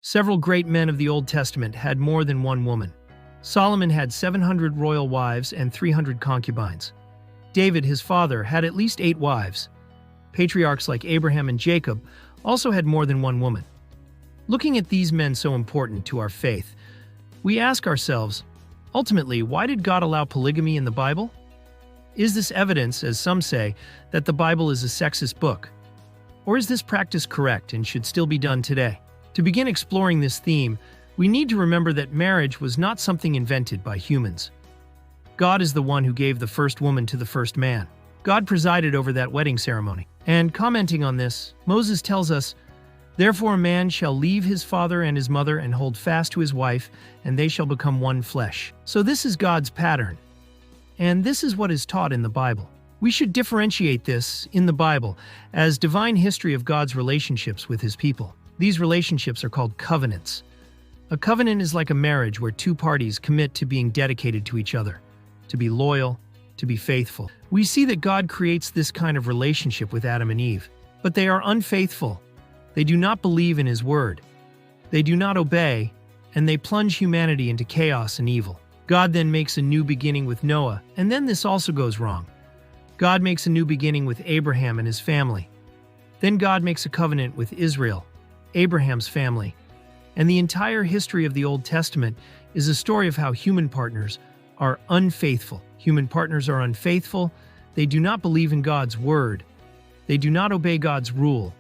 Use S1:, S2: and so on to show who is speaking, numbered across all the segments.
S1: Several great men of the Old Testament had more than one woman. Solomon had 700 royal wives and 300 concubines. David, his father, had at least 8 wives. Patriarchs like Abraham and Jacob also had more than one woman. Looking at these men so important to our faith, we ask ourselves, ultimately, why did God allow polygamy in the Bible? Is this evidence, as some say, that the Bible is a sexist book? Or is this practice correct and should still be done today? To begin exploring this theme, we need to remember that marriage was not something invented by humans. God is the one who gave the first woman to the first man. God presided over that wedding ceremony. And commenting on this, Moses tells us, "Therefore a man shall leave his father and his mother and hold fast to his wife, and they shall become one flesh." So this is God's pattern. And this is what is taught in the Bible. We should differentiate this, in the Bible, as divine history of God's relationships with his people. These relationships are called covenants. A covenant is like a marriage where two parties commit to being dedicated to each other, to be loyal, to be faithful. We see that God creates this kind of relationship with Adam and Eve, but they are unfaithful. They do not believe in his word. They do not obey, and they plunge humanity into chaos and evil. God then makes a new beginning with Noah, and then this also goes wrong. God makes a new beginning with Abraham and his family. Then God makes a covenant with Israel, Abraham's family. And the entire history of the Old Testament is a story of how human partners are unfaithful. Human partners are unfaithful. They do not believe in God's word. They do not obey God's rule.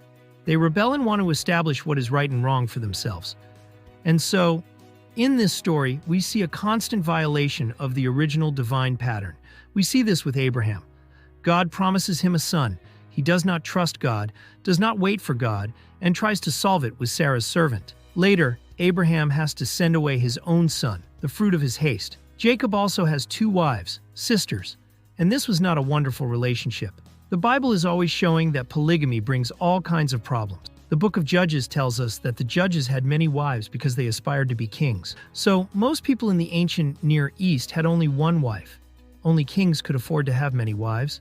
S1: They rebel and want to establish what is right and wrong for themselves. And so, in this story, we see a constant violation of the original divine pattern. We see this with Abraham. God promises him a son. He does not trust God, does not wait for God, and tries to solve it with Sarah's servant. Later, Abraham has to send away his own son, the fruit of his haste. Jacob also has 2 wives, sisters, and this was not a wonderful relationship. The Bible is always showing that polygamy brings all kinds of problems. The book of Judges tells us that the judges had many wives because they aspired to be kings. So, most people in the ancient Near East had only one wife. Only kings could afford to have many wives.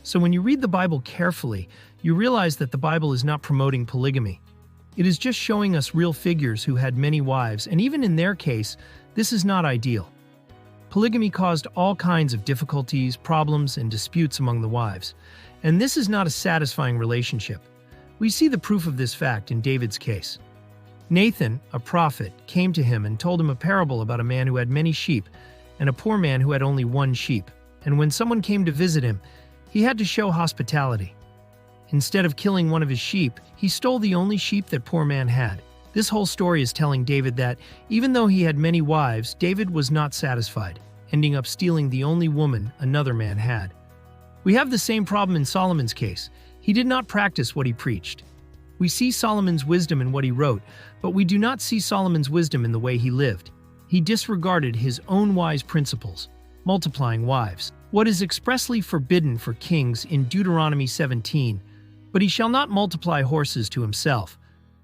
S1: So when you read the Bible carefully, you realize that the Bible is not promoting polygamy. It is just showing us real figures who had many wives, and even in their case, this is not ideal. Polygamy caused all kinds of difficulties, problems, and disputes among the wives, and this is not a satisfying relationship. We see the proof of this fact in David's case. Nathan, a prophet, came to him and told him a parable about a man who had many sheep and a poor man who had only one sheep. And when someone came to visit him, he had to show hospitality. Instead of killing one of his sheep, he stole the only sheep that poor man had. This whole story is telling David that, even though he had many wives, David was not satisfied, ending up stealing the only woman another man had. We have the same problem in Solomon's case. He did not practice what he preached. We see Solomon's wisdom in what he wrote, but we do not see Solomon's wisdom in the way he lived. He disregarded his own wise principles, multiplying wives. What is expressly forbidden for kings in Deuteronomy 17, "But he shall not multiply horses to himself,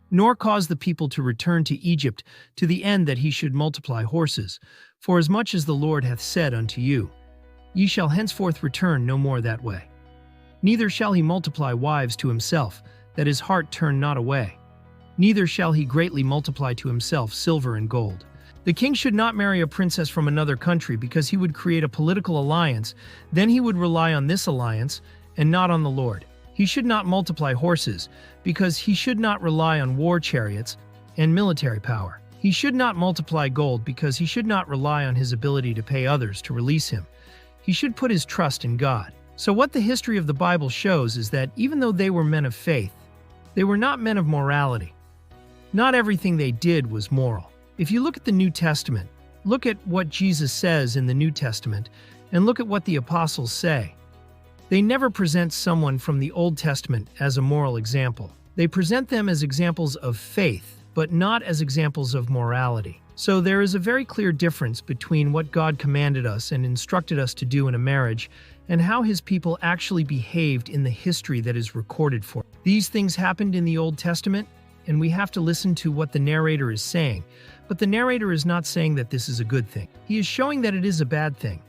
S1: nor cause the people to return to Egypt to the end that he should multiply horses. For as much as the Lord hath said unto you, ye shall henceforth return no more that way. Neither shall he multiply wives to himself, that his heart turn not away. Neither shall he greatly multiply to himself silver and gold." The king should not marry a princess from another country because he would create a political alliance. Then he would rely on this alliance and not on the Lord. He should not multiply horses because he should not rely on war chariots and military power. He should not multiply gold because he should not rely on his ability to pay others to release him. He should put his trust in God. So what the history of the Bible shows is that even though they were men of faith, they were not men of morality. Not everything they did was moral. If you look at the New Testament, look at what Jesus says in the New Testament, and look at what the apostles say. They never present someone from the Old Testament as a moral example. They present them as examples of faith, but not as examples of morality. So there is a very clear difference between what God commanded us and instructed us to do in a marriage and how his people actually behaved in the history that is recorded for. These things happened in the Old Testament, and we have to listen to what the narrator is saying. But the narrator is not saying that this is a good thing. He is showing that it is a bad thing.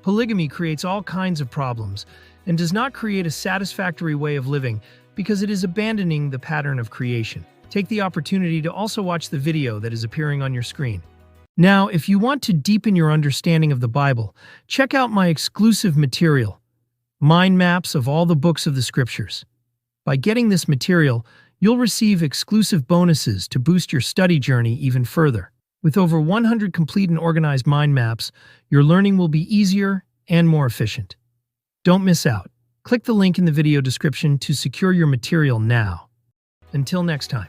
S1: Polygamy creates all kinds of problems and does not create a satisfactory way of living because it is abandoning the pattern of creation. Take the opportunity to also watch the video that is appearing on your screen. Now, if you want to deepen your understanding of the Bible, check out my exclusive material, Mind Maps of all the books of the Scriptures. By getting this material, you'll receive exclusive bonuses to boost your study journey even further. With over 100 complete and organized mind maps, your learning will be easier and more efficient. Don't miss out. Click the link in the video description to secure your material now. Until next time.